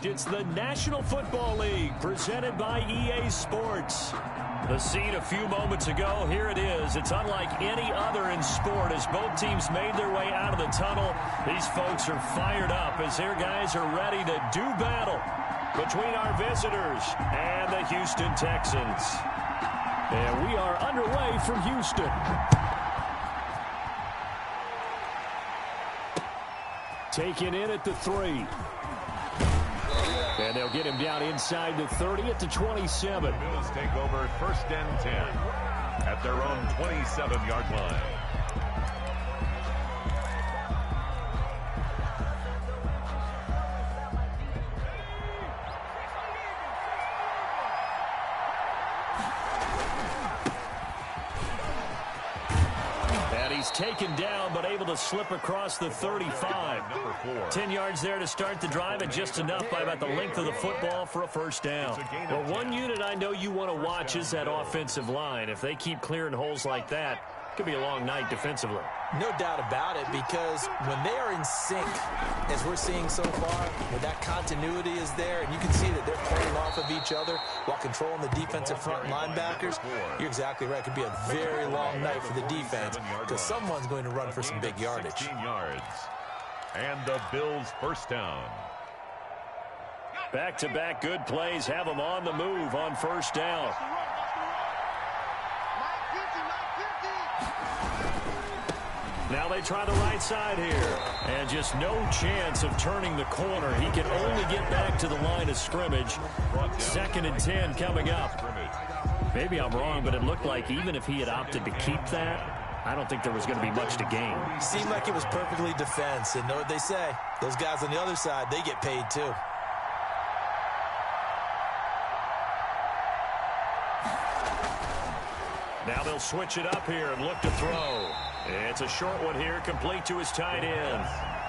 next. It's the National Football League presented by EA Sports. The scene a few moments ago, here it is. It's unlike any other in sport as both teams made their way out of the tunnel. These folks are fired up as their guys are ready to do battle between our visitors and the Houston Texans. And we are underway from Houston. Taken in at the 3. And they'll get him down inside the 30 at the 27. The Bills take over 1st and 10 at their own 27-yard line. Taken down, but able to slip across the 35. 10 yards there to start the drive, and just enough by about the length of the football for a first down. Well, one unit I know you want to watch is that offensive line. If they keep clearing holes like that, it could be a long night defensively. No doubt about it, because when they are in sync, as we're seeing so far, when that continuity is there, and you can see that they're playing off of each other while controlling the defensive front linebackers, you're exactly right. It could be a very long night for the defense because someone's going to run for some big yardage. 16 yards. And the Bills' first down. Back-to-back good plays have them on the move on first down. Now they try the right side here. And just no chance of turning the corner. He can only get back to the line of scrimmage. 2nd and 10 coming up. Maybe I'm wrong, but it looked like even if he had opted to keep that, I don't think there was going to be much to gain. Seemed like it was perfectly defense. And know what they say? Those guys on the other side, they get paid too. Now they'll switch it up here and look to throw. It's a short one here, complete to his tight end.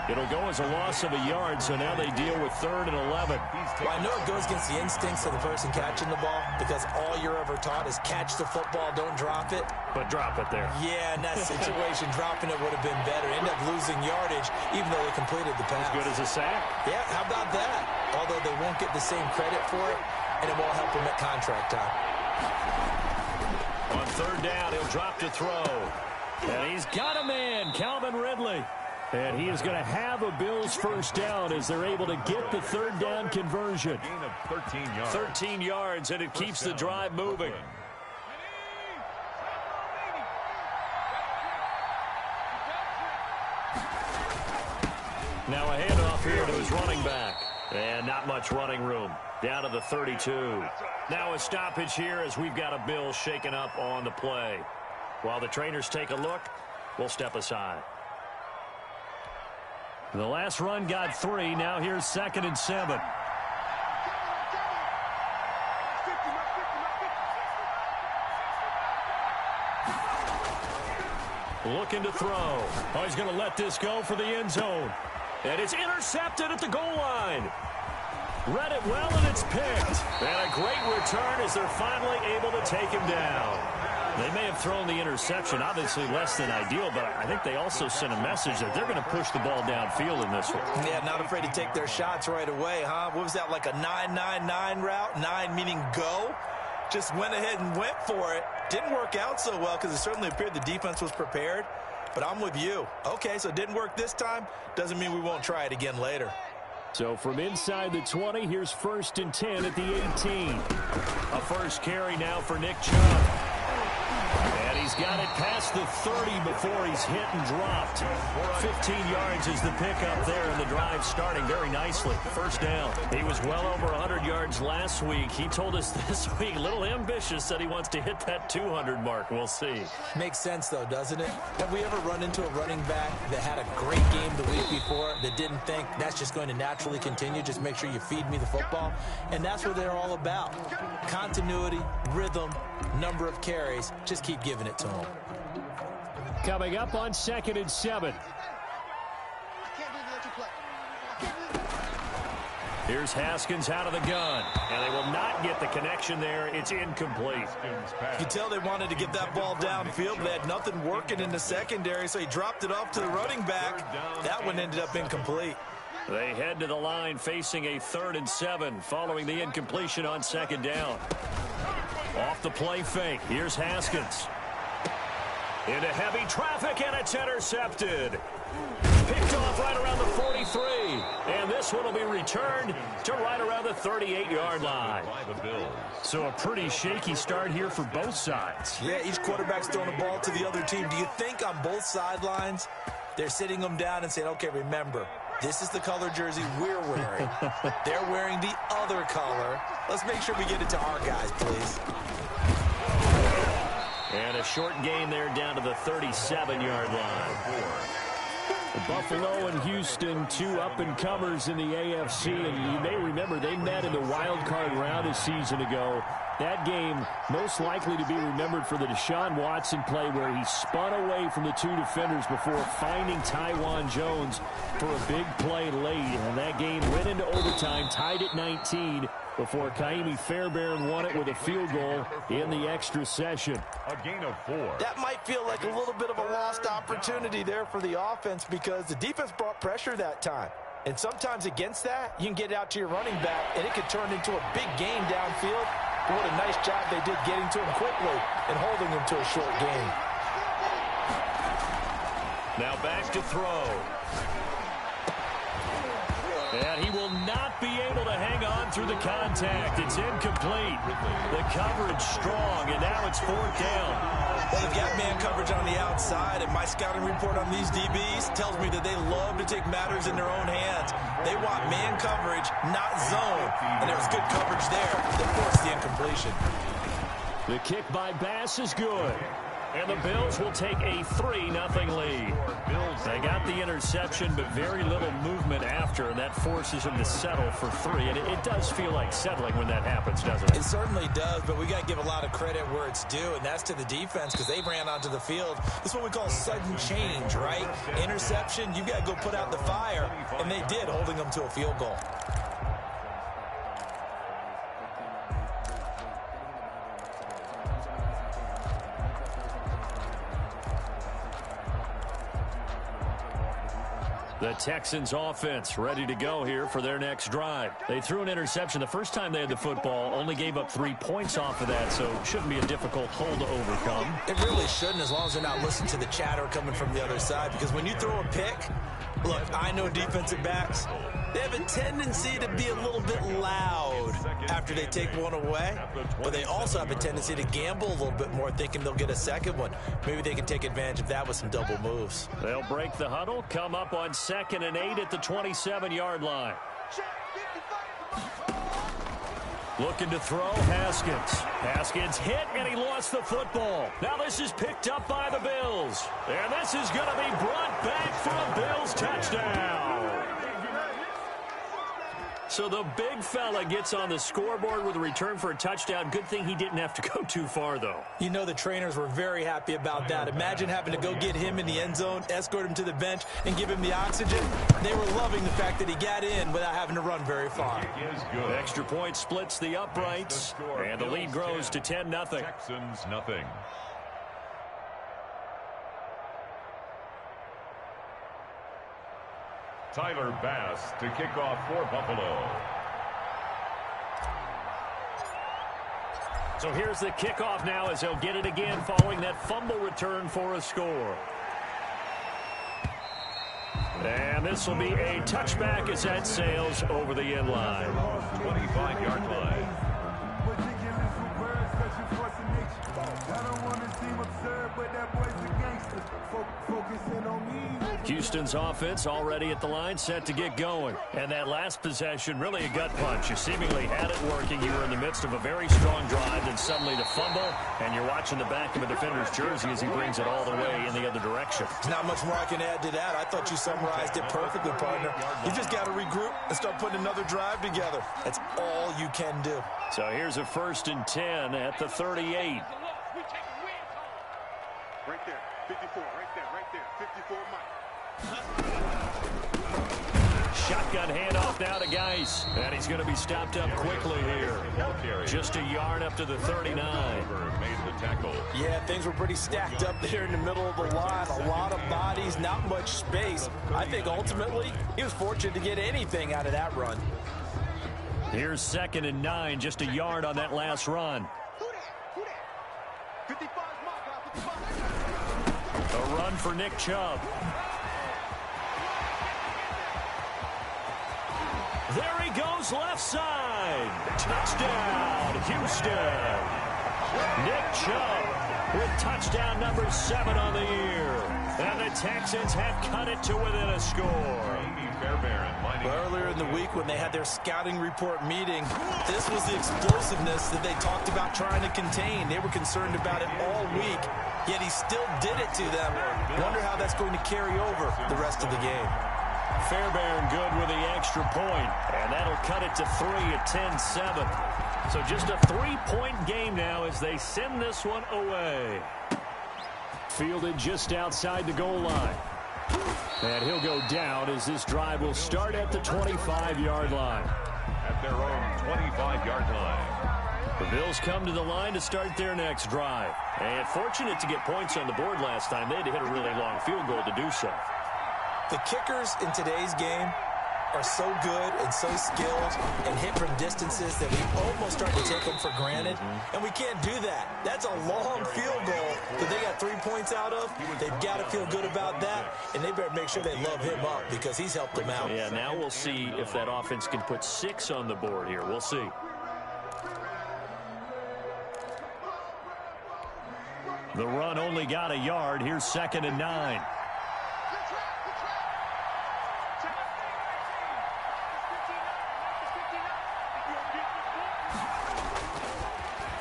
It'll go as a loss of a yard, so now they deal with 3rd and 11. Well, I know it goes against the instincts of the person catching the ball because all you're ever taught is catch the football, don't drop it. But drop it there. Yeah, in that situation, dropping it would have been better. End up losing yardage, even though they completed the pass. As good as a sack. Yeah, how about that? Although they won't get the same credit for it, and it won't help them at contract time. On 3rd down, he'll drop to throw. And he's got a man, Calvin Ridley. And he is going to have a Bills first down as they're able to get the 3rd down conversion. Gain of 13 yards. 13 yards, and it keeps the drive moving. Now a handoff here to his running back. And not much running room. Down to the 32. Now a stoppage here as we've got a Bill shaken up on the play. While the trainers take a look, we'll step aside. The last run got 3. Now here's 2nd and 7. Looking to throw. Oh, he's going to let this go for the end zone. And it's intercepted at the goal line. Read it well, and it's picked. And a great return as they're finally able to take him down. They may have thrown the interception, obviously less than ideal, but I think they also sent a message that they're going to push the ball downfield in this one. Yeah, not afraid to take their shots right away, huh? What was that, like a 9-9-9 route? 9 meaning go? Just went ahead and went for it. Didn't work out so well because it certainly appeared the defense was prepared. But I'm with you. Okay, so it didn't work this time. Doesn't mean we won't try it again later. So from inside the 20, here's 1st and 10 at the 18. A first carry now for Nick Chubb. And he's got it past the 30 before he's hit and dropped. 15 yards is the pickup there, and the drive starting very nicely. First down. He was well over 100 yards last week. He told us this week, a little ambitious, said he wants to hit that 200 mark. We'll see. Makes sense, though, doesn't it? Have we ever run into a running back that had a great game the week before that didn't think that's just going to naturally continue? Just make sure you feed me the football. And that's what they're all about. Continuity, rhythm, number of carries. Just keep giving it to them. Coming up on 2nd and 7. Here's Haskins out of the gun. And they will not get the connection there. It's incomplete. You can tell they wanted to get that ball downfield, but they had nothing working in the secondary, so he dropped it off to the running back. That one ended up incomplete. They head to the line facing a 3rd and 7 following the incompletion on 2nd down. Off the play fake. Here's Haskins. Into heavy traffic, and it's intercepted. Picked off right around the 43. And this one will be returned to right around the 38-yard line. So a pretty shaky start here for both sides. Yeah, each quarterback's throwing the ball to the other team. Do you think on both sidelines they're sitting them down and saying, okay, remember, this is the color jersey we're wearing. They're wearing the other color. Let's make sure we get it to our guys, please. And a short gain there down to the 37-yard line. Buffalo and Houston, 2 up-and-comers in the AFC, and you may remember they met in the wild card round a season ago. That game most likely to be remembered for the Deshaun Watson play where he spun away from the 2 defenders before finding Tywan Jones for a big play late. And that game went into overtime, tied at 19, before Kaimi Fairbairn won it with a field goal in the extra session. A gain of 4. That might feel like a little bit of a lost opportunity there for the offense because the defense brought pressure that time. And sometimes against that, you can get it out to your running back, and it could turn into a big game downfield. But what a nice job they did getting to him quickly and holding him to a short gain. Now back to throw. And he will not be able to hang on through the contact. It's incomplete. The coverage strong, and now it's 4th down. Well, they've got man coverage on the outside, and my scouting report on these DBs tells me that they love to take matters in their own hands. They want man coverage, not zone. And there was good coverage there that forced the incompletion. The kick by Bass is good. And the Bills will take a 3-0 lead. They got the interception, but very little movement after, and that forces them to settle for 3. And it does feel like settling when that happens, doesn't it? It certainly does, but we got to give a lot of credit where it's due, and that's to the defense because they ran onto the field. This is what we call sudden change, right? Interception, you got to go put out the fire, and they did, holding them to a field goal. The Texans offense ready to go here for their next drive. They threw an interception the first time they had the football, only gave up 3 points off of that, so shouldn't be a difficult hole to overcome. It really shouldn't, as long as they're not listening to the chatter coming from the other side, because when you throw a pick, look, I know defensive backs, they have a tendency to be a little bit loud after they take one away, but they also have a tendency to gamble a little bit more, thinking they'll get a second one. Maybe they can take advantage of that with some double moves. They'll break the huddle, come up on 2nd and 8 at the 27-yard line. Looking to throw, Haskins. Haskins hit, and he lost the football. Now this is picked up by the Bills. And this is going to be brought back for a Bills touchdown. So the big fella gets on the scoreboard with a return for a touchdown. Good thing he didn't have to go too far, though. You know the trainers were very happy about that. Imagine having to go get him in the end zone, escort him to the bench, and give him the oxygen. They were loving the fact that he got in without having to run very far. Extra point splits the uprights, and the lead grows to 10-0. Texans nothing. Tyler Bass to kick off for Buffalo. So here's the kickoff now as they'll get it again following that fumble return for a score. And this will be a touchback as that sails over the end line. 25-yard line. Houston's offense already at the line, set to get going. And that last possession, really a gut punch. You seemingly had it working. You were in the midst of a very strong drive, then suddenly the fumble, and you're watching the back of a defender's jersey as he brings it all the way in the other direction. There's not much more I can add to that. I thought you summarized it perfectly, partner. You just got to regroup and start putting another drive together. That's all you can do. So here's a 1st and 10 at the 38. Right there, 54, right there, 54, Mike. Shotgun handoff now to Geis, and he's going to be stopped up quickly here. Just a yard up to the 39. Made the tackle. Yeah, things were pretty stacked up there in the middle of the line. A lot of bodies, not much space. I think ultimately he was fortunate to get anything out of that run. Here's 2nd and 9, just a yard on that last run. A run for Nick Chubb. There he goes, left side. Touchdown, Houston. Nick Chubb with touchdown number 7 on the year. And the Texans have cut it to within a score. Earlier in the week when they had their scouting report meeting, this was the explosiveness that they talked about trying to contain. They were concerned about it all week, yet he still did it to them. Wonder how that's going to carry over the rest of the game. Fairbairn good with the extra point, and that'll cut it to 3 at 10-7. So just a 3-point game now as they send this one away. Fielded just outside the goal line. And he'll go down as this drive will start at the 25-yard line. At their own 25-yard line. The Bills come to the line to start their next drive. And fortunate to get points on the board last time. They had to hit a really long field goal to do so. The kickers in today's game are so good and so skilled and hit from distances that we almost start to take them for granted. And we can't do that. That's a long field goal that they got 3 points out of. They've got to feel good about that, and they better make sure they love him up because he's helped them out. Yeah, now we'll see if that offense can put 6 on the board here. We'll see. The run only got a yard. Here's 2nd and 9.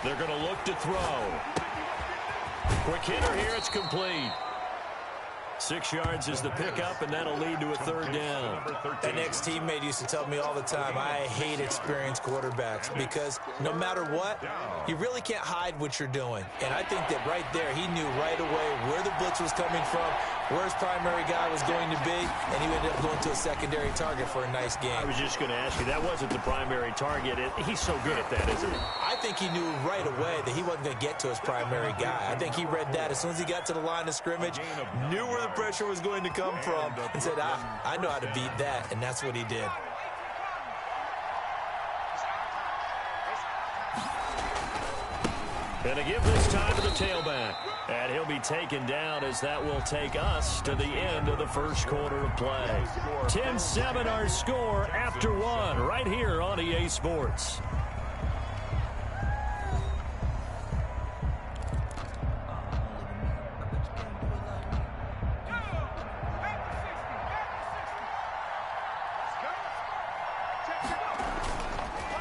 They're going to look to throw. Quick hitter here. It's complete. 6 yards is the pickup, and that'll lead to a 3rd down. An ex-teammate used to tell me all the time, I hate experienced quarterbacks because no matter what, you really can't hide what you're doing. And I think that right there, he knew right away where the blitz was coming from, where his primary guy was going to be, and he ended up going to a secondary target for a nice game. I was just going to ask you, that wasn't the primary target. He's so good at that, isn't he? I think he knew right away that he wasn't going to get to his primary guy. I think he read that as soon as he got to the line of scrimmage, knew where the pressure was going to come from, and said, I know how to beat that, and that's what he did. And to give this time to the tailback. And he'll be taken down as that will take us to the end of the first quarter of play. 10-7 our score after 1 right here on EA Sports.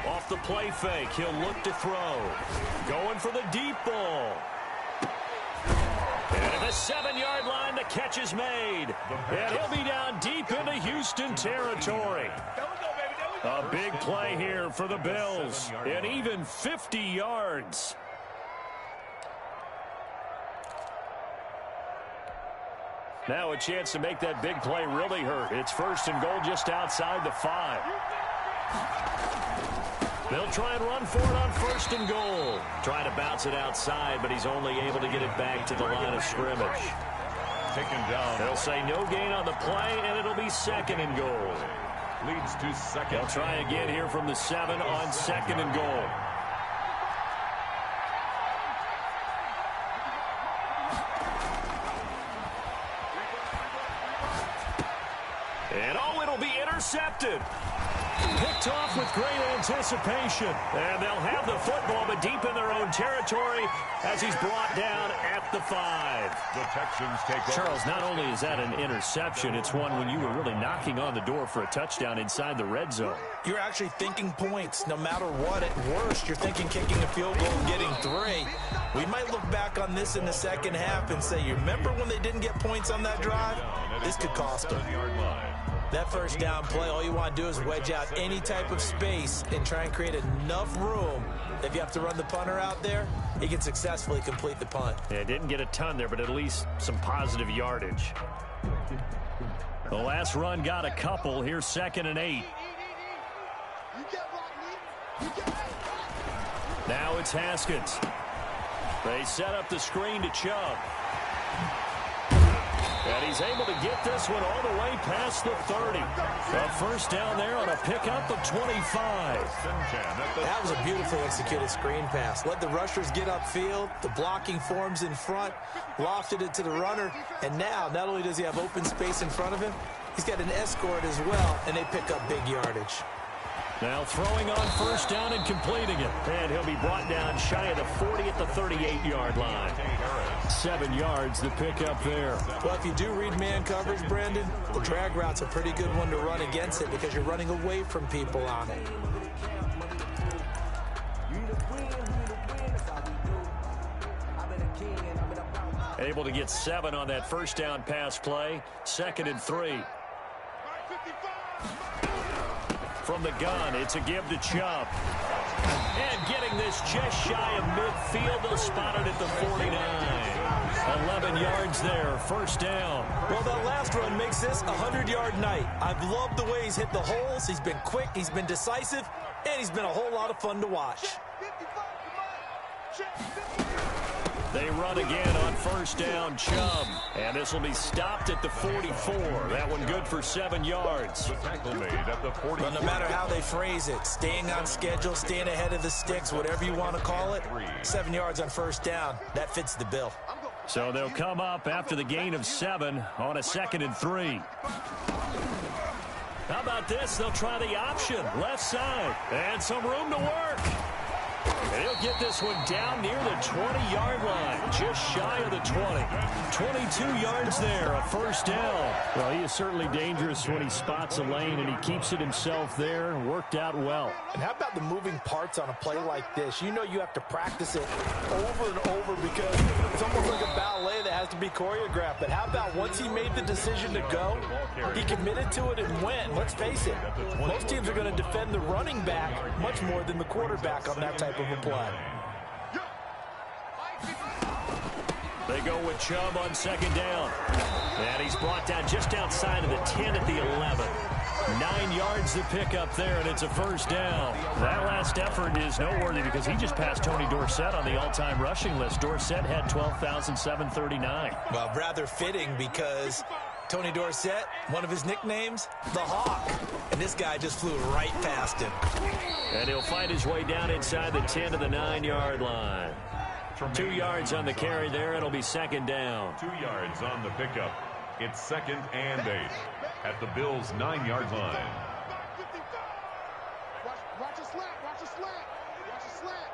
Off the play fake, he'll look to throw. Going for the deep ball. And at the 7-yard line, the catch is made. And he'll be down deep into Houston territory. A big play here for the Bills. And even 50 yards. Now a chance to make that big play really hurt. It's 1st and goal just outside the 5. They'll try and run for it on 1st and goal. Trying to bounce it outside, but he's only able to get it back to the line of scrimmage. Taken down. They'll say no gain on the play, and it'll be 2nd and goal. Leads to 2nd. They'll try again here from the 7 on 2nd and goal. And it'll be intercepted. Picked off with great anticipation. And they'll have the football, but deep in their own territory as he's brought down at the 5. The Texans take over. Charles, not only is that an interception, it's one when you were really knocking on the door for a touchdown inside the red zone. You're actually thinking points. No matter what, at worst, you're thinking kicking a field goal and getting 3. We might look back on this in the second half and say, you remember when they didn't get points on that drive? This could cost them. That 1st down play, all you want to do is wedge out any type of space and try and create enough room. If you have to run the punter out there, he can successfully complete the punt. Yeah, didn't get a ton there, but at least some positive yardage. The last run got a couple. Here's 2nd and 8. Now it's Haskins. They set up the screen to Chubb. And he's able to get this one all the way past the 30. A first down there on a pickup of 25. That was a beautifully executed screen pass. Let the rushers get upfield. The blocking forms in front. Lofted it to the runner. And now, not only does he have open space in front of him, he's got an escort as well, and they pick up big yardage. Now throwing on first down and completing it. And he'll be brought down shy of the 40 at the 38-yard line. 7 yards the pickup there. Well, if you do read man coverage, Brandon, the drag route's a pretty good one to run against it because you're running away from people on it. Able to get 7 on that first down pass play. 2nd and 3. From the gun, it's a give to Chubb. And getting this just shy of midfield. They'll spot it at the 49. 11 yards there, first down. Well, that last run makes this a 100-yard night. I've loved the way he's hit the holes. He's been quick, he's been decisive, and he's been a whole lot of fun to watch. They run again on first down, Chubb. And this will be stopped at the 44. That one good for 7 yards. But no matter how they phrase it, staying on schedule, staying ahead of the sticks, whatever you want to call it, 7 yards on first down, that fits the bill. So they'll come up after the gain of 7 on a 2nd and 3. How about this? They'll try the option, left side, and some room to work. And he'll get this one down near the 20-yard line, just shy of the 20. 22 yards there, a first down. Well, he is certainly dangerous when he spots a lane, and he keeps it himself there. Worked out well. And how about the moving parts on a play like this? You know you have to practice it over and over because it's almost like a ballet that has to be choreographed. But how about once he made the decision to go, he committed to it and went. Let's face it, most teams are going to defend the running back much more than the quarterback on that type of a play. They go with Chubb on 2nd down. And he's brought down just outside of the 10 at the 11. 9 yards to pick up there, and it's a first down. That last effort is noteworthy because he just passed Tony Dorsett on the all-time rushing list. Dorsett had 12,739. Well, rather fitting because Tony Dorsett, one of his nicknames, the Hawk. And this guy just flew right past him. And he'll find his way down inside the 10 to the 9-yard line. 2 yards on the carry there. It'll be 2nd down. 2 yards on the pickup. It's 2nd and 8 at the Bills' 9-yard line. Watch a slant. Watch a slant. Watch a slant.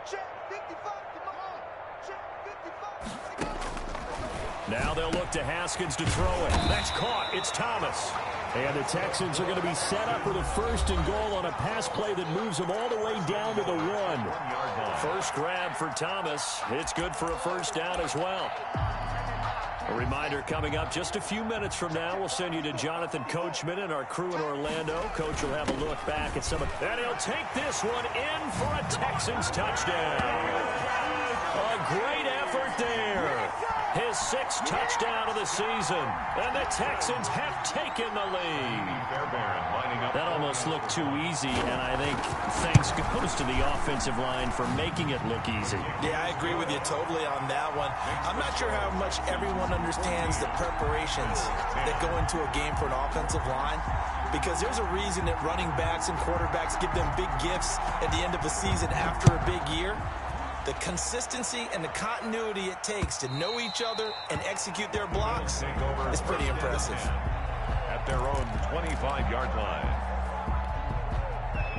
Check 55. Come on. Check 55. Now they'll look to Haskins to throw it. That's caught. It's Thomas. And the Texans are going to be set up with a 1st and goal on a pass play that moves them all the way down to the 1. First grab for Thomas. It's good for a first down as well. A reminder coming up just a few minutes from now. We'll send you to Jonathan Coachman and our crew in Orlando. Coach will have a look back at some of... And he'll take this one in for a Texans touchdown. A great effort there. His 6th touchdown of the season. And the Texans have taken the lead. That almost looked too easy, and I think thanks goes to the offensive line for making it look easy. Yeah, I agree with you totally on that one. I'm not sure how much everyone understands the preparations that go into a game for an offensive line, because there's a reason that running backs and quarterbacks give them big gifts at the end of the season after a big year. The consistency and the continuity it takes to know each other and execute their blocks is pretty impressive. At their own 25-yard line.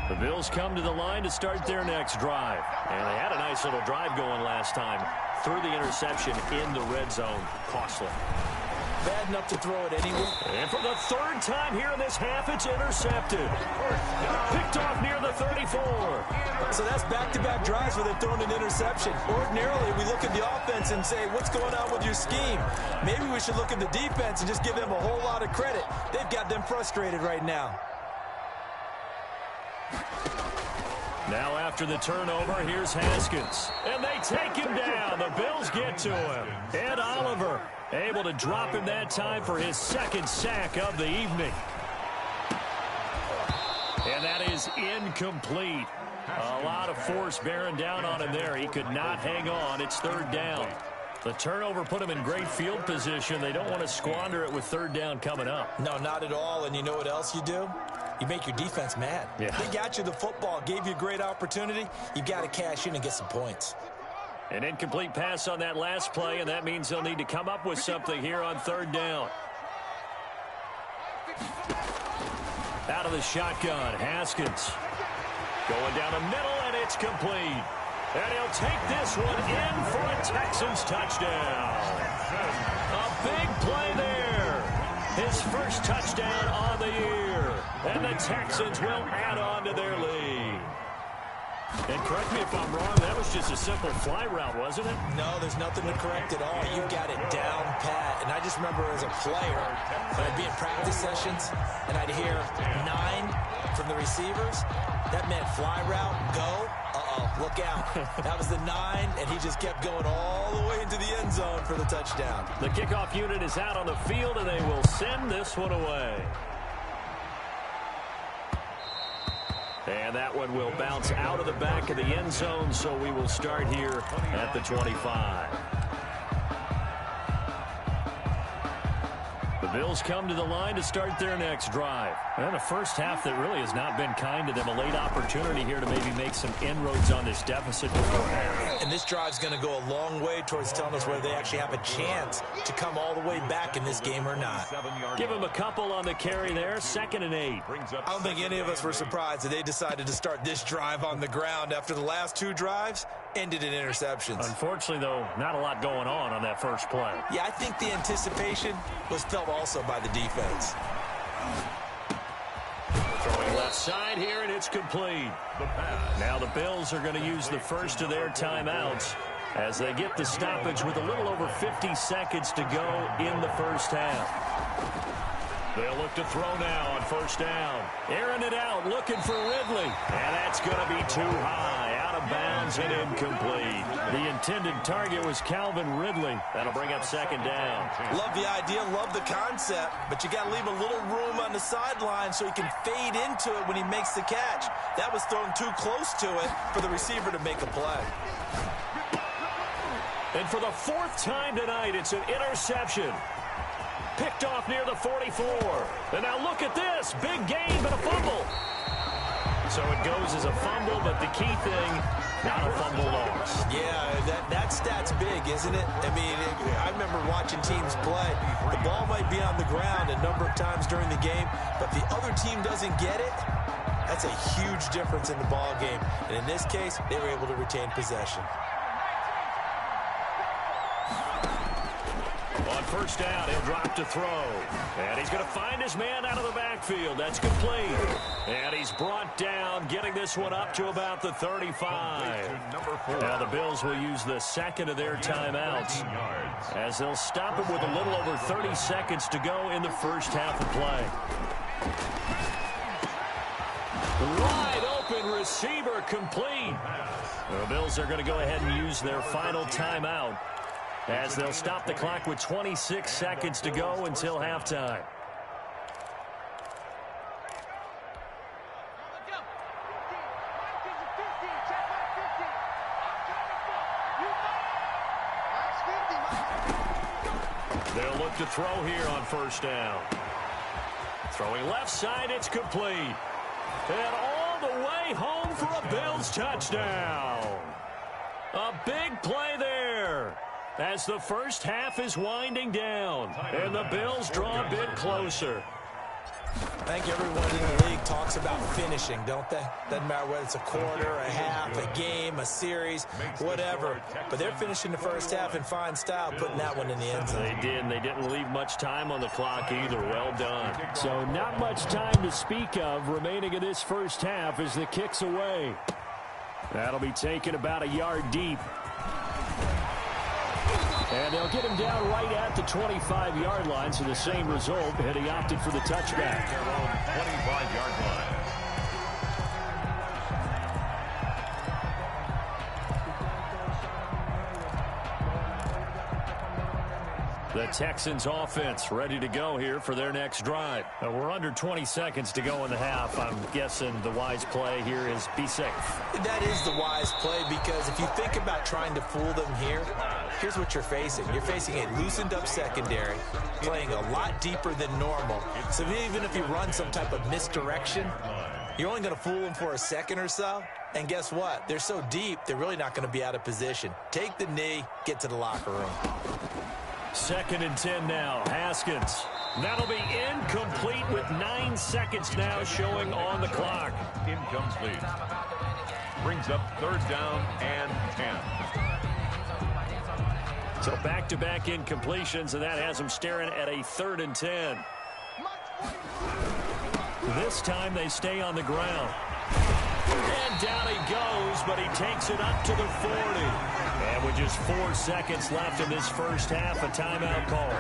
The Bills come to the line to start their next drive. And they had a nice little drive going last time. Threw the interception in the red zone. Costly. Bad enough to throw it anyway. And for the 3rd time here in this half, it's intercepted. Picked off near the 34. So that's back-to-back drives where they've thrown an interception. Ordinarily, we look at the offense and say, what's going on with your scheme? Maybe we should look at the defense and just give them a whole lot of credit. They've got them frustrated right now. Now after the turnover, here's Haskins. And they take him down. The Bills get to him. Ed Oliver able to drop him that time for his 2nd sack of the evening. And that is incomplete. A lot of force bearing down on him there. He could not hang on. It's third down. The turnover put him in great field position. They don't want to squander it with third down coming up. No, not at all. And you know what else you do? You make your defense mad. Yeah. They got you the football, gave you a great opportunity. You've got to cash in and get some points. An incomplete pass on that last play, and that means they'll need to come up with something here on third down. Out of the shotgun, Haskins. Going down the middle, and it's complete. And he'll take this one in for a Texans touchdown. A big play there. His first touchdown on the year. And the Texans will add on to their lead. And correct me if I'm wrong, that was just a simple fly route, wasn't it? No, there's nothing to correct at all. You've got it down pat. And I just remember as a player, when I'd be in practice sessions, and I'd hear 9 from the receivers. That meant fly route, go. Look out. That was the 9, and he just kept going all the way into the end zone for the touchdown. The kickoff unit is out on the field, and they will send this one away. And that one will bounce out of the back of the end zone, so we will start here at the 25. The Bills come to the line to start their next drive. And a first half that really has not been kind to them. A late opportunity here to maybe make some inroads on this deficit beforehand. And this drive's going to go a long way towards telling us whether they actually have a chance to come all the way back in this game or not. Give them a couple on the carry there. 2nd and 8. I don't think any of us were surprised that they decided to start this drive on the ground after the last 2 drives ended in interceptions. Unfortunately, though, not a lot going on that first play. Yeah, I think the anticipation was felt also by the defense. Throwing left side here, and it's complete. Now the Bills are going to use the first of their timeouts as they get the stoppage with a little over 50 seconds to go in the first half. They'll look to throw now on first down. Airing it out, looking for Ridley. And that's going to be too high. Out of bounds and incomplete. The intended target was Calvin Ridley. That'll bring up 2nd down. Love the idea, love the concept, but you got to leave a little room on the sideline so he can fade into it when he makes the catch. That was thrown too close to it for the receiver to make a play. And for the 4th time tonight, it's an interception. Picked off near the 44. And now look at this. Big gain, but a fumble. So it goes as a fumble, but the key thing, not a fumble loss. Yeah, that stat's big, isn't it? I mean, I remember watching teams play. The ball might be on the ground a number of times during the game, but if the other team doesn't get it, that's a huge difference in the ball game. And in this case, they were able to retain possession. On first down, he'll drop to throw. And he's going to find his man out of the backfield. That's complete. And he's brought down, getting this one up to about the 35. Now the Bills will use the 2nd of their timeouts as they'll stop him with a little over 30 seconds to go in the first half of play. Wide open receiver complete. The Bills are going to go ahead and use their final timeout as they'll stop the clock with 26 seconds to go until halftime. They'll look to throw here on first down. Throwing left side, it's complete. And all the way home for a Bills touchdown. A big play there as the first half is winding down, and the Bills draw a bit closer. I think everyone in the league talks about finishing, don't they? Doesn't matter whether it's a quarter, a half, a game, a series, whatever. But they're finishing the first half in fine style, putting that one in the end zone. They did, and they didn't leave much time on the clock either. Well done. So not much time to speak of remaining in this first half as the kick's away. That'll be taken about a yard deep. And they'll get him down right at the 25-yard line, so the same result, and he opted for the touchback. Their own 25-yard line. The Texans offense ready to go here for their next drive. We're under 20 seconds to go in the half. I'm guessing the wise play here is be safe. That is the wise play, because if you think about trying to fool them here, here's what you're facing. You're facing a loosened up secondary, playing a lot deeper than normal. So even if you run some type of misdirection, you're only going to fool them for a second or so. And guess what? They're so deep, they're really not going to be out of position. Take the knee, get to the locker room. 2nd and 10 now. Haskins. That'll be incomplete with 9 seconds now showing on the clock. Incomplete. Brings up 3rd down and 10. So back-to-back incompletions, and that has them staring at a 3rd and 10. This time they stay on the ground. And down he goes, but he takes it up to the 40. And with just 4 seconds left in this first half, a timeout call.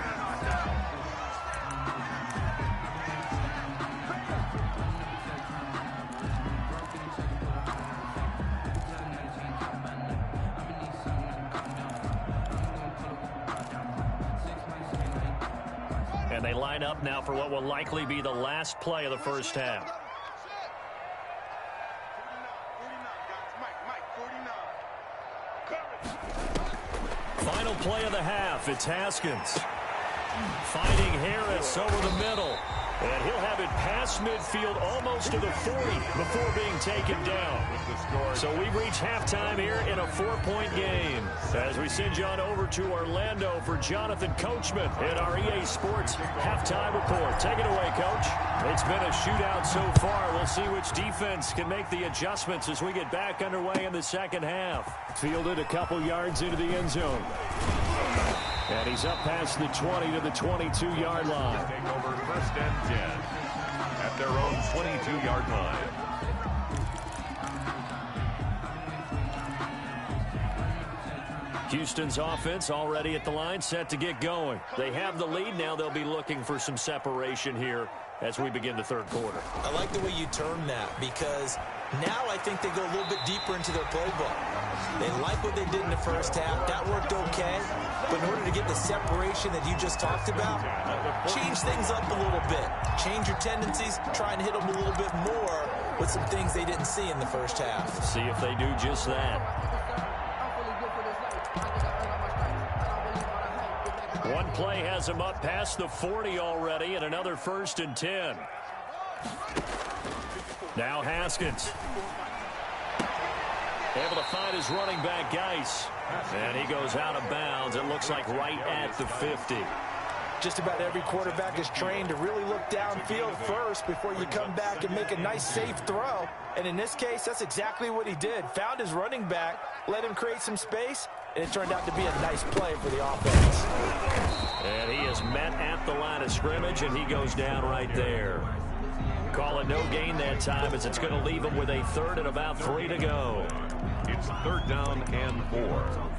And they line up now for what will likely be the last play of the first half. Final play of the half. It's Haskins finding Harris over the middle. And he'll have it past midfield almost to the 40 before being taken down. So we reach halftime here in a 4-point game. As we send you on over to Orlando for Jonathan Coachman in our EA Sports halftime report. Take it away, Coach. It's been a shootout so far. We'll see which defense can make the adjustments as we get back underway in the second half. Fielded a couple yards into the end zone. And he's up past the 20 to the 22-yard line. Take over 1st and 10 at their own 22-yard line. Houston's offense already at the line, set to get going. They have the lead. Now they'll be looking for some separation here as we begin the 3rd quarter. I like the way you term that, because now I think they go a little bit deeper into their playbook. They like what they did in the first half. That worked okay. But in order to get the separation that you just talked about, change things up a little bit. Change your tendencies, try and hit them a little bit more with some things they didn't see in the first half. See if they do just that. One play has him up past the 40 already, and another 1st and 10. Now Haskins. Able to find his running back, Geis. And he goes out of bounds. It looks like right at the 50. Just about every quarterback is trained to really look downfield first before you come back and make a nice, safe throw. And in this case, that's exactly what he did. Found his running back, let him create some space, and it turned out to be a nice play for the offense. And he is met at the line of scrimmage, and he goes down right there. Call it no gain that time, as it's going to leave him with a 3rd and about 3 to go. It's 3rd down and 4.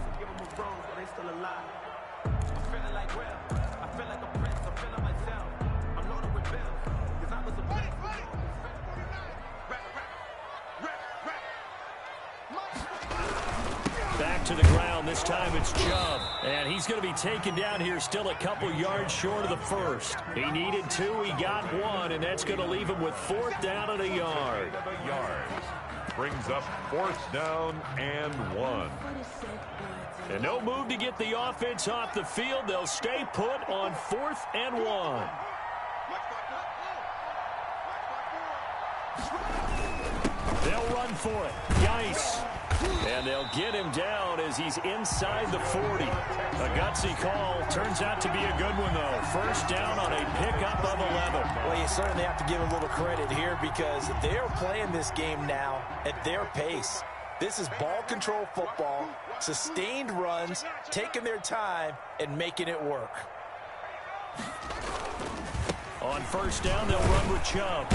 Back to the ground. This time it's Chubb. And he's going to be taken down here still a couple yards short of the 1st. He needed 2. He got 1. And that's going to leave him with 4th down and a yard. Brings up 4th down and 1. And no move to get the offense off the field. They'll stay put on 4th and 1. They'll run for it. Geis. And they'll get him down as he's inside the 40. A gutsy call. Turns out to be a good one, though. 1st down on a pickup of 11. Well, you certainly have to give a little credit here, because they're playing this game now at their pace. This is ball control football, sustained runs, taking their time, and making it work. On 1st down, they'll run with Chubb.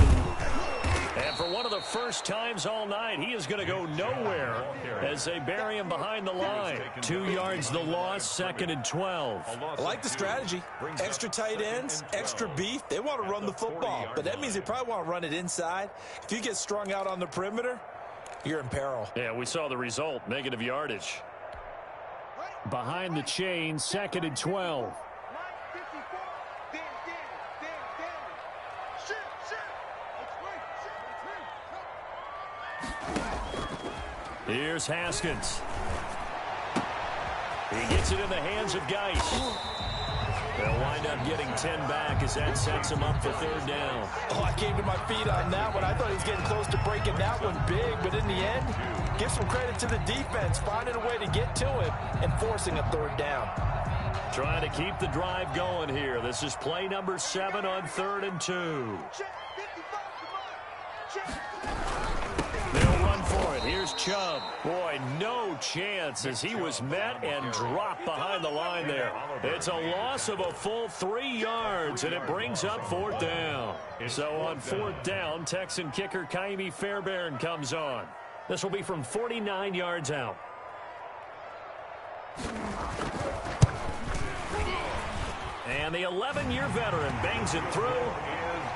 And for one of the first times all night, he is going to go nowhere as they bury him behind the line. 2 yards the loss, 2nd and 12. I like the strategy. Extra tight ends, extra beef. They want to run the football, but that means they probably want to run it inside. If you get strung out on the perimeter, you're in peril. Yeah, we saw the result, negative yardage. Behind the chain, 2nd and 12. Here's Haskins. He gets it in the hands of Geis. They'll wind up getting 10 back as that sets him up for third down. Oh, I came to my feet on that one. I thought he was getting close to breaking that one big, but in the end, give some credit to the defense, finding a way to get to him and forcing a third down. Trying to keep the drive going here. This is play number 7 on 3rd and 2. They'll run for it. Here's Chubb. Boy, no chance as he was met and dropped behind the line there. It's a loss of a full 3 yards, and it brings up 4th down. So on 4th down, Texan kicker Kaimi Fairbairn comes on. This will be from 49 yards out. And the 11-year veteran bangs it through,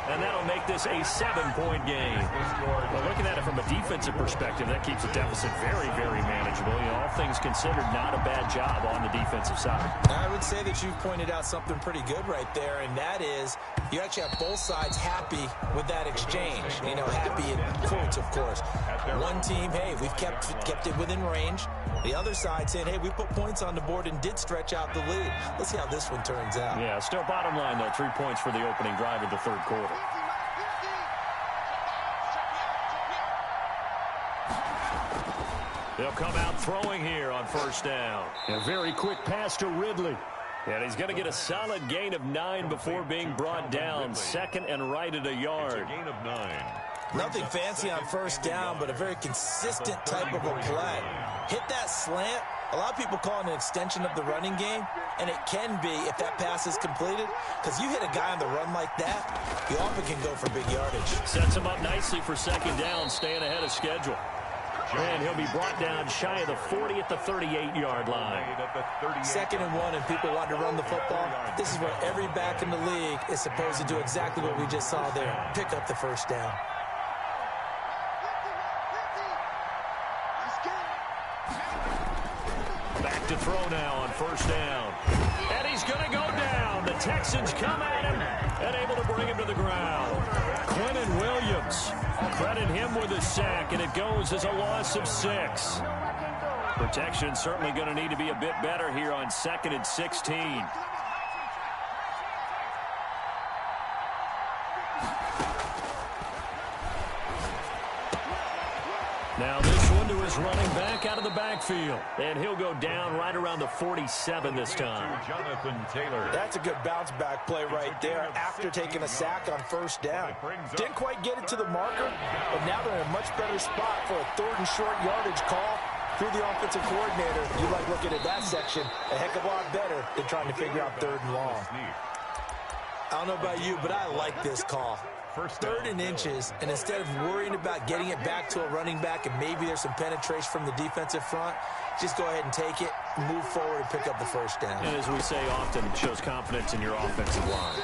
and that'll make this a 7-point game. Well, looking at it from a defensive perspective, that keeps the deficit very, very manageable. You know, all things considered, not a bad job on the defensive side. I would say that you've pointed out something pretty good right there, and that is you actually have both sides happy with that exchange. You know, happy in quotes, of course. One team, hey, we've kept it within range. The other side saying, hey, we put points on the board and did stretch out the lead. Let's see how this one turns out. Yeah, still bottom line, though, 3 points for the opening drive of the 3rd quarter. They'll come out throwing here on 1st down. A very quick pass to Ridley. And he's going to get a solid gain of 9 before being brought down. 2nd and right at a yard. It's a gain of 9. Nothing fancy on 1st down, but a very consistent type of a play. Hit that slant. A lot of people call it an extension of the running game, and it can be if that pass is completed, because you hit a guy on the run like that, you often can go for big yardage. Sets him up nicely for 2nd down, staying ahead of schedule. And he'll be brought down shy of the 40 at the 38-yard line. 2nd and 1, and people want to run the football. This is where every back in the league is supposed to do exactly what we just saw there. Pick up the 1st down. Back to throw now on 1st down. And he's going to go down. The Texans come at him and able to bring him to the ground. Quentin Williams, credit him with a sack, and it goes as a loss of 6. Protection certainly going to need to be a bit better here on 2nd and 16. Now this one to his running back out of the backfield. And he'll go down right around the 47 this time. Jonathan Taylor. That's a good bounce back play right there after taking a sack on 1st down. Didn't quite get it to the marker, but now they're in a much better spot for a 3rd and short yardage call through the offensive coordinator. You like looking at that section a heck of a lot better than trying to figure out 3rd and long. I don't know about you, but I like this call. 3rd and inches, and instead of worrying about getting it back to a running back and maybe there's some penetration from the defensive front, just go ahead and take it, move forward, and pick up the 1st down. And as we say often, it shows confidence in your offensive line.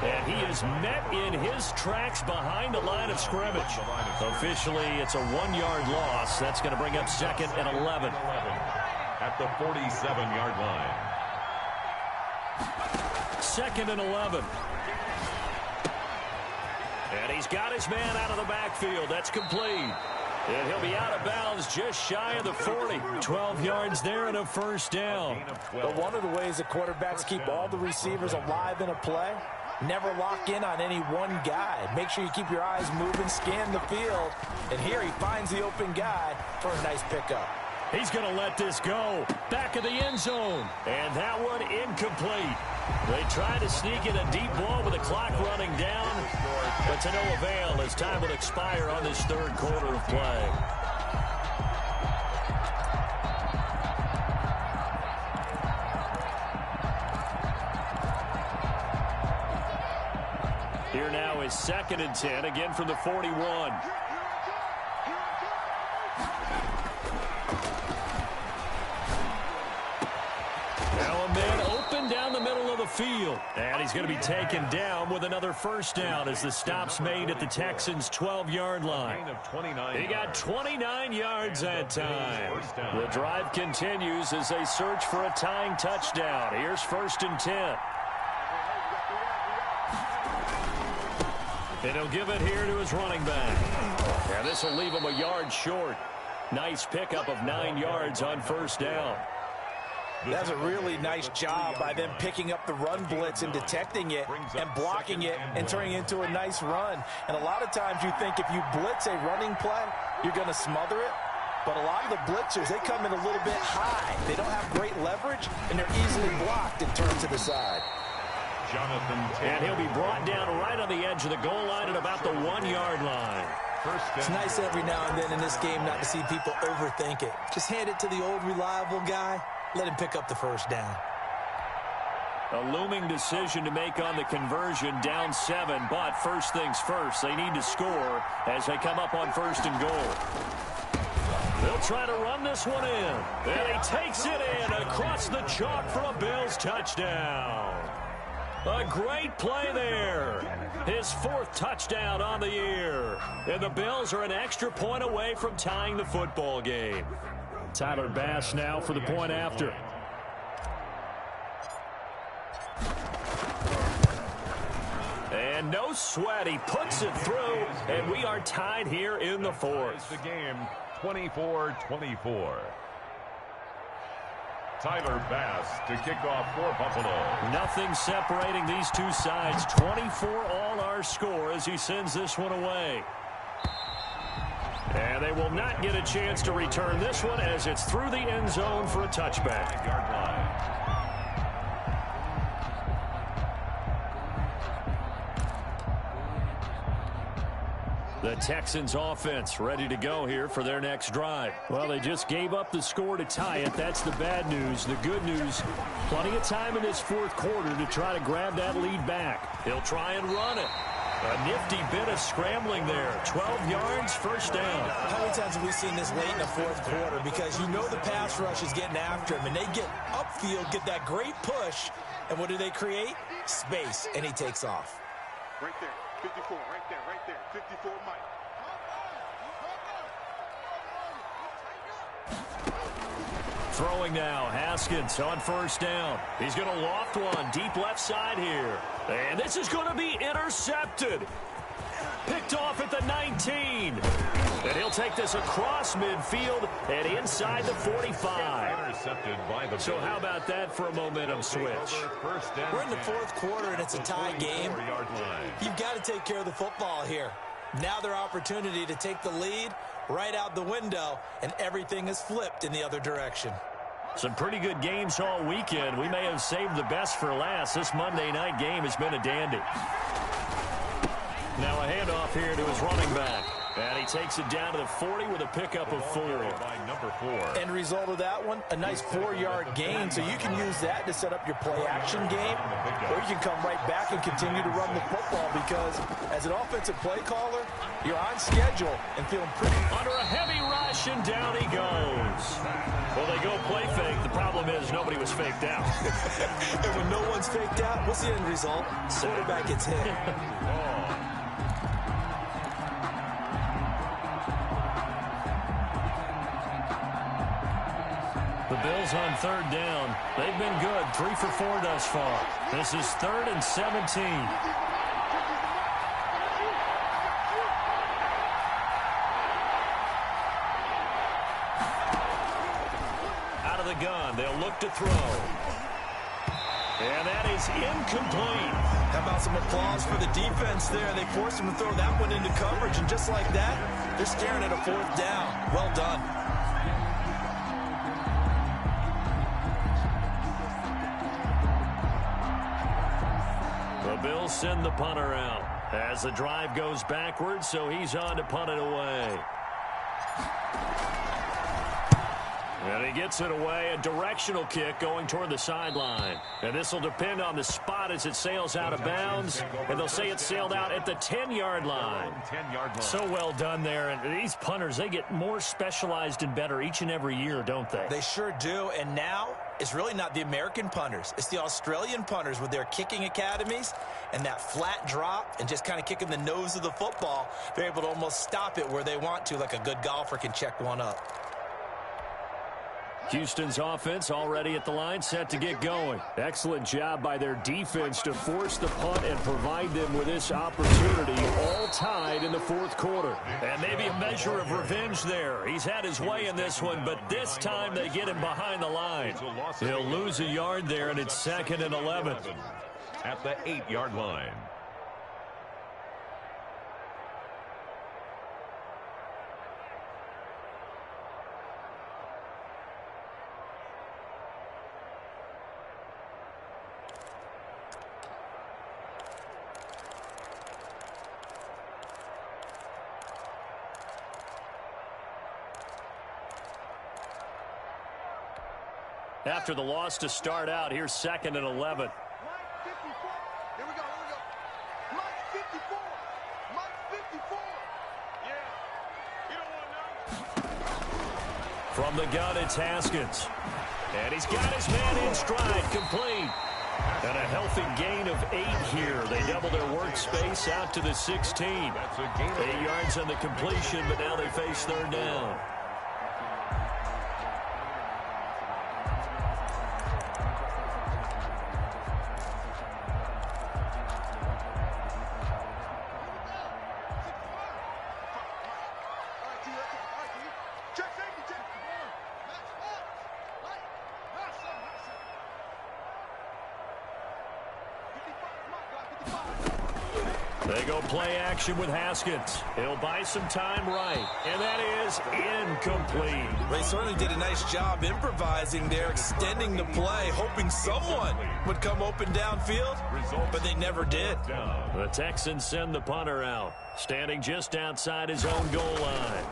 And he is met in his tracks behind the line of scrimmage. Officially, it's a 1-yard loss. That's going to bring up 2nd and 11. At the 47-yard line. 2nd and 11. And he's got his man out of the backfield. That's complete. And he'll be out of bounds just shy of the 40. 12 yards there and a 1st down. But one of the ways that quarterbacks keep all the receivers alive in a play, never lock in on any one guy. Make sure you keep your eyes moving, scan the field. And here he finds the open guy for a nice pickup. He's going to let this go. Back of the end zone. And that one incomplete. They try to sneak in a deep ball with the clock running down, but to no avail as time will expire on this 3rd quarter of play. Here now is 2nd and 10, again from the 41. Now a man open down the middle of the field. And he's going to be taken down with another 1st down as the stop's made at the Texans' 12-yard line. He got 29 yards that time. The drive continues as they search for a tying touchdown. Here's 1st and 10. And he'll give it here to his running back. And this will leave him a yard short. Nice pickup of 9 yards on first down. That's a really nice job by them picking up the run blitz and detecting it and blocking it and turning it into a nice run. And a lot of times you think if you blitz a running play, you're going to smother it. But a lot of the blitzers, they come in a little bit high. They don't have great leverage, and they're easily blocked and turned to the side. And he'll be brought down right on the edge of the goal line at about the 1-yard line. It's nice every now and then in this game not to see people overthink it. Just hand it to the old reliable guy. Let him pick up the first down. A looming decision to make on the conversion, down 7, but first things first, they need to score as they come up on first and goal. They'll try to run this one in, and he takes it in across the chalk for a Bills touchdown. A great play there. His 4th touchdown on the year. And the Bills are an extra point away from tying the football game. Tyler Bass now for the point after. And no sweat. He puts it through, and we are tied here in the 4th. The game 24-24. Tyler Bass to kick off for Buffalo. Nothing separating these two sides. 24 all our score as he sends this one away. And they will not get a chance to return this one as it's through the end zone for a touchback. Yard line. The Texans offense ready to go here for their next drive. Well, they just gave up the score to tie it. That's the bad news. The good news, plenty of time in this 4th quarter to try to grab that lead back. He'll try and run it. A nifty bit of scrambling there. 12 yards, first down. How many times have we seen this late in the 4th quarter? Because you know the pass rush is getting after him, and they get upfield, get that great push, and what do they create? Space, and he takes off. Right there, 54, right there, 54 Mike. Throwing now, Haskins on first down. He's going to loft one deep left side here. And this is going to be intercepted. Picked off at the 19. And he'll take this across midfield and inside the 45. Intercepted by the So how about that for a momentum switch? We're in the 4th quarter, and it's a tie game. You've got to take care of the football here. Now their opportunity to take the lead right out the window, and everything is flipped in the other direction. Some pretty good games all weekend. We may have saved the best for last. This Monday night game has been a dandy. Now a handoff here to his running back. And he takes it down to the 40 with a pickup of 4. By number 4. End result of that one, a nice 4-yard gain. So you can use that to set up your play-action game, or you can come right back and continue to run the football because as an offensive play caller, you're on schedule and feeling pretty. Under a heavy rush, and down he goes. Well, they go play fake. The problem is nobody was faked out. And when no one's faked out, what's the end result? Quarterback gets hit. The Bills on 3rd down. They've been good. 3 for 4 thus far. This is 3rd and 17. Out of the gun. They'll look to throw. And that is incomplete. How about some applause for the defense there? They forced him to throw that one into coverage, and just like that, they're staring at a 4th down. Well done. The Bills send the punter out as the drive goes backwards, so he's on to punt it away. And he gets it away, a directional kick going toward the sideline. And this will depend on the spot as it sails out of bounds. And they'll say it sailed out at the 10-yard line. So well done there. And these punters, they get more specialized and better each and every year, don't they? They sure do. And now it's really not the American punters. It's the Australian punters with their kicking academies and that flat drop and just kind of kicking the nose of the football. They're able to almost stop it where they want to, like a good golfer can check one up. Houston's offense already at the line, set to get going. Excellent job by their defense to force the punt and provide them with this opportunity, all tied in the fourth quarter. And maybe a measure of revenge there. He's had his way in this one, but this time they get him behind the line. He'll lose a yard there, and it's 2nd and 11. At the 8-yard line. After the loss to start out, here's 2nd and 11. Mike 54. Here we go. Mike 54. Mike 54. Yeah. You don't want none. From the gun, it's Haskins. And he's got his man in stride, complete. And a healthy gain of 8 here. They double their workspace out to the 16. 8 yards on the completion, but now they face 3rd down. They go play action with Haskins. He'll buy some time right. And that is incomplete. They certainly did a nice job improvising there, extending the play, hoping someone would come open downfield, but they never did. The Texans send the punter out, standing just outside his own goal line.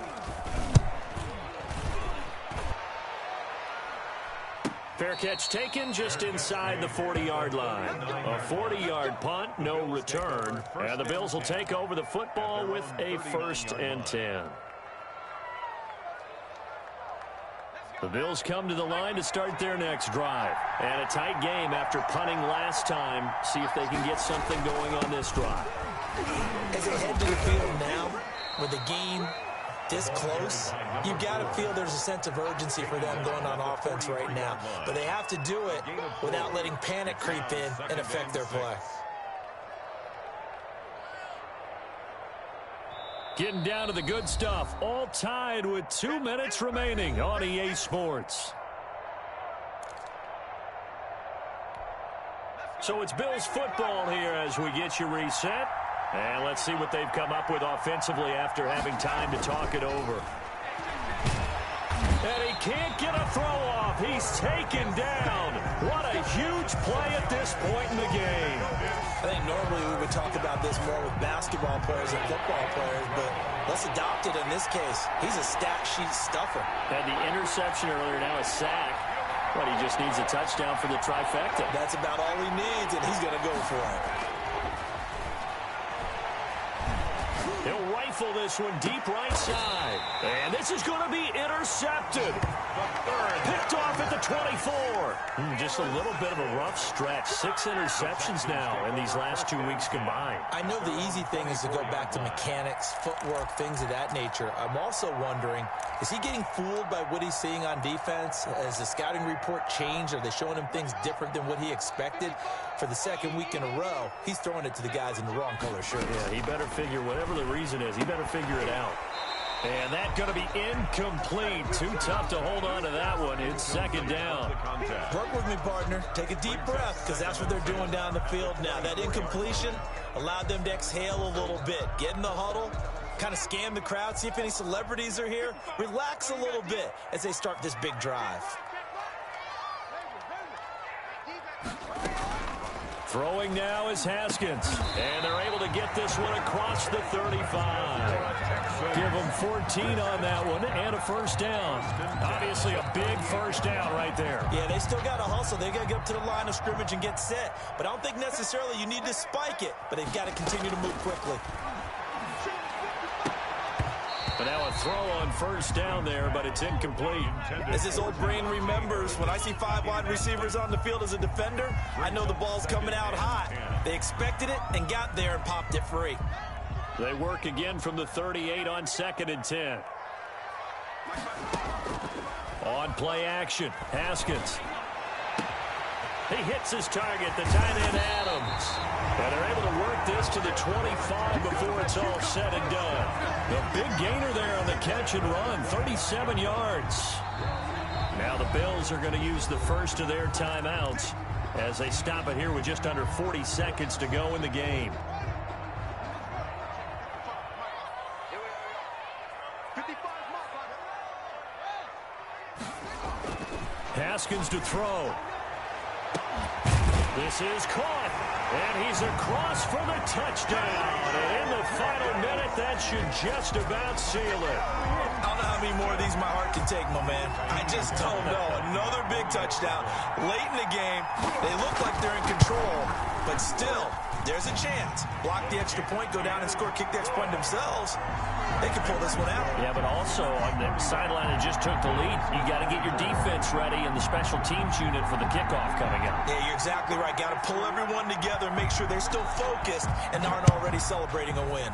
Fair catch taken just inside the 40-yard line. A 40-yard punt, no return. And the Bills will take over the football with a 1st and 10. The Bills come to the line to start their next drive. And a tight game after punting last time. See if they can get something going on this drive. As they head to the field now, with the game this close, you've got to feel there's a sense of urgency for them going on offense right now. But they have to do it without letting panic creep in and affect their play. Getting down to the good stuff, all tied with 2 minutes remaining on EA Sports. So it's Bills football here as we get you reset. And let's see what they've come up with offensively after having time to talk it over. And he can't get a throw off. He's taken down. What a huge play at this point in the game. I think normally we would talk about this more with basketball players and football players, but let's adopt it in this case. He's a stat sheet stuffer. Had the interception earlier, now a sack. But he just needs a touchdown for the trifecta. That's about all he needs, and he's going to go for it. He'll rifle this one deep right side. And this is going to be intercepted. Picked off at the 24. Just a little bit of a rough stretch. 6 interceptions now in these last 2 weeks combined. I know the easy thing is to go back to mechanics, footwork, things of that nature. I'm also wondering, is he getting fooled by what he's seeing on defense? Has the scouting report changed? Are they showing him things different than what he expected? For the 2nd week in a row, he's throwing it to the guys in the wrong color shirts. Yeah, he better figure, whatever the reason is, he better figure it out. And that's going to be incomplete. Too tough to hold on to that one. It's 2nd down. Work with me, partner. Take a deep breath, because that's what they're doing down the field now. That incompletion allowed them to exhale a little bit. Get in the huddle, kind of scan the crowd, see if any celebrities are here. Relax a little bit as they start this big drive. Throwing now is Haskins. And they're able to get this one across the 35. Give them 14 on that one and a 1st down. Obviously a big 1st down right there. Yeah, they still got to hustle. They got to get up to the line of scrimmage and get set. But I don't think necessarily you need to spike it, but they've got to continue to move quickly. But now a throw on 1st down there, but it's incomplete. As his old brain remembers, when I see 5 wide receivers on the field as a defender, I know the ball's coming out hot. They expected it and got there and popped it free. They work again from the 38 on 2nd and 10. On play action, Haskins. He hits his target, the tight end Adams. And they're able to work this to the 25 before it's all said and done. The big gainer there on the catch and run, 37 yards. Now the Bills are going to use the first of their timeouts as they stop it here with just under 40 seconds to go in the game. Haskins to throw. This is caught, and he's across for the touchdown. And in the final minute, that should just about seal it. I don't know how many more of these my heart can take, my man. I just don't know. Another big touchdown. Late in the game, they look like they're in control, but still, there's a chance. Block the extra point, go down and score, kick the extra point themselves. They can pull this one out. Yeah, but also on the sideline that just took the lead, you got to get your defense ready and the special teams unit for the kickoff coming up. Yeah, you're exactly right. Got to pull everyone together, make sure they're still focused and aren't already celebrating a win.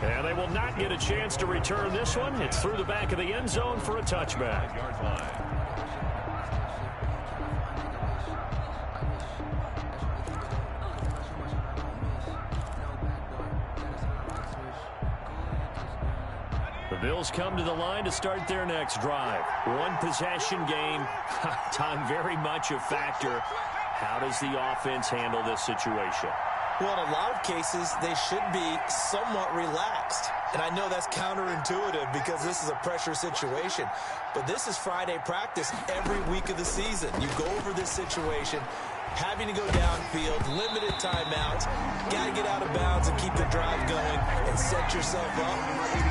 And they will not get a chance to return this one. It's through the back of the end zone for a touchback. The Bills come to the line to start their next drive. One possession game. Time very much a factor. How does the offense handle this situation? Well, in a lot of cases, they should be somewhat relaxed. And I know that's counterintuitive because this is a pressure situation. But this is Friday practice every week of the season. You go over this situation, having to go downfield, limited timeouts, got to get out of bounds and keep the drive going and set yourself up.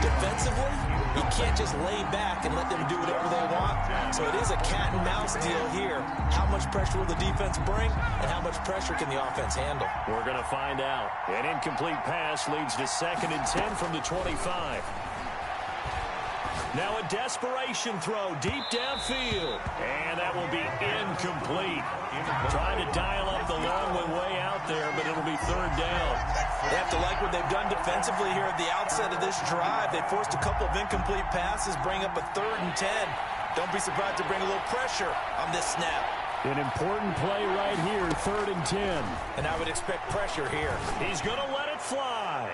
Defensively, you can't just lay back and let them do whatever they want. So it is a cat and mouse deal here. How much pressure will the defense bring and how much pressure can the offense handle? We're going to find out. An incomplete pass leads to 2nd and 10 from the 25. Now a desperation throw deep downfield. And that will be incomplete. Trying to dial up the long one way out there, but it'll be 3rd down. They have to like what they've done defensively here at the outset of this drive. They forced a couple of incomplete passes, bring up a 3rd and 10. Don't be surprised to bring a little pressure on this snap. An important play right here, 3rd and 10. And I would expect pressure here. He's going to let it fly.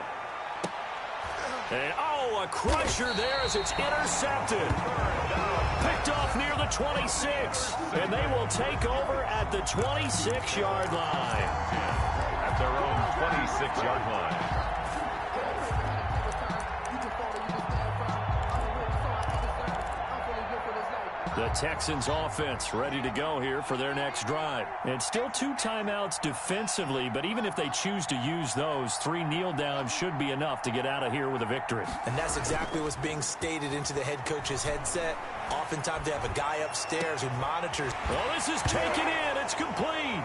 And, oh, a crusher there as it's intercepted. Picked off near the 26. And they will take over at the 26-yard line. At their own 26-yard line. The Texans offense ready to go here for their next drive. And still 2 timeouts defensively, but even if they choose to use those, 3 kneel downs should be enough to get out of here with a victory. And that's exactly what's being stated into the head coach's headset. Oftentimes they have a guy upstairs who monitors. Oh, this is taken in. It's complete.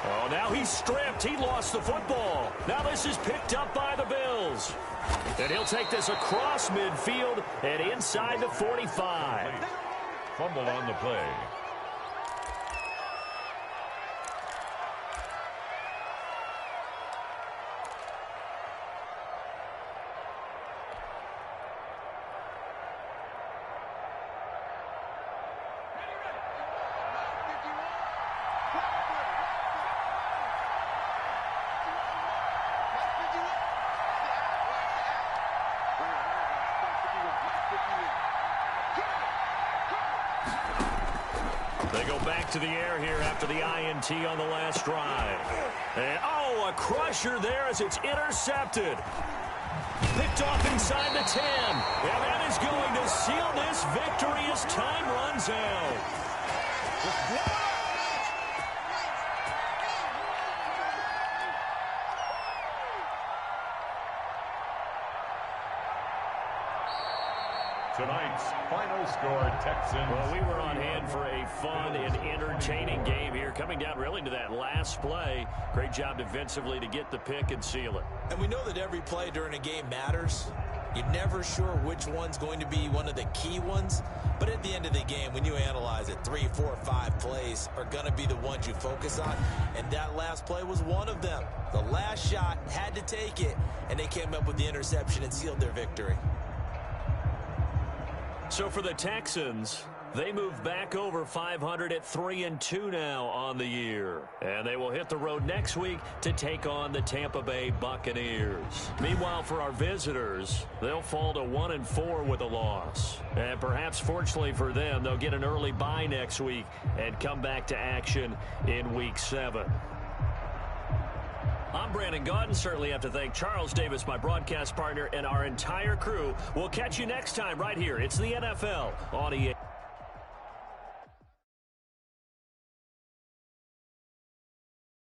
Oh, now he's stripped. He lost the football. Now this is picked up by the Bills. And he'll take this across midfield and inside the 45. Fumble on the play. They go back to the air here after the INT on the last drive. And, oh, a crusher there as it's intercepted. Picked off inside the 10. And that is going to seal this victory as time runs out. Tonight's final score, Texans. Well, we were on hand for a fun and entertaining game here. Coming down really to that last play. Great job defensively to get the pick and seal it. And we know that every play during a game matters. You're never sure which one's going to be one of the key ones. But at the end of the game, when you analyze it, 3, 4, 5 plays are going to be the ones you focus on. And that last play was one of them. The last shot had to take it, and they came up with the interception and sealed their victory. So for the Texans, they move back over 500 at 3-2 now on the year. And they will hit the road next week to take on the Tampa Bay Buccaneers. Meanwhile, for our visitors, they'll fall to 1-4 with a loss. And perhaps fortunately for them, they'll get an early bye next week and come back to action in Week 7. I'm Brandon Gaudin. Certainly have to thank Charles Davis, my broadcast partner, and our entire crew. We'll catch you next time right here. It's the NFL on EA.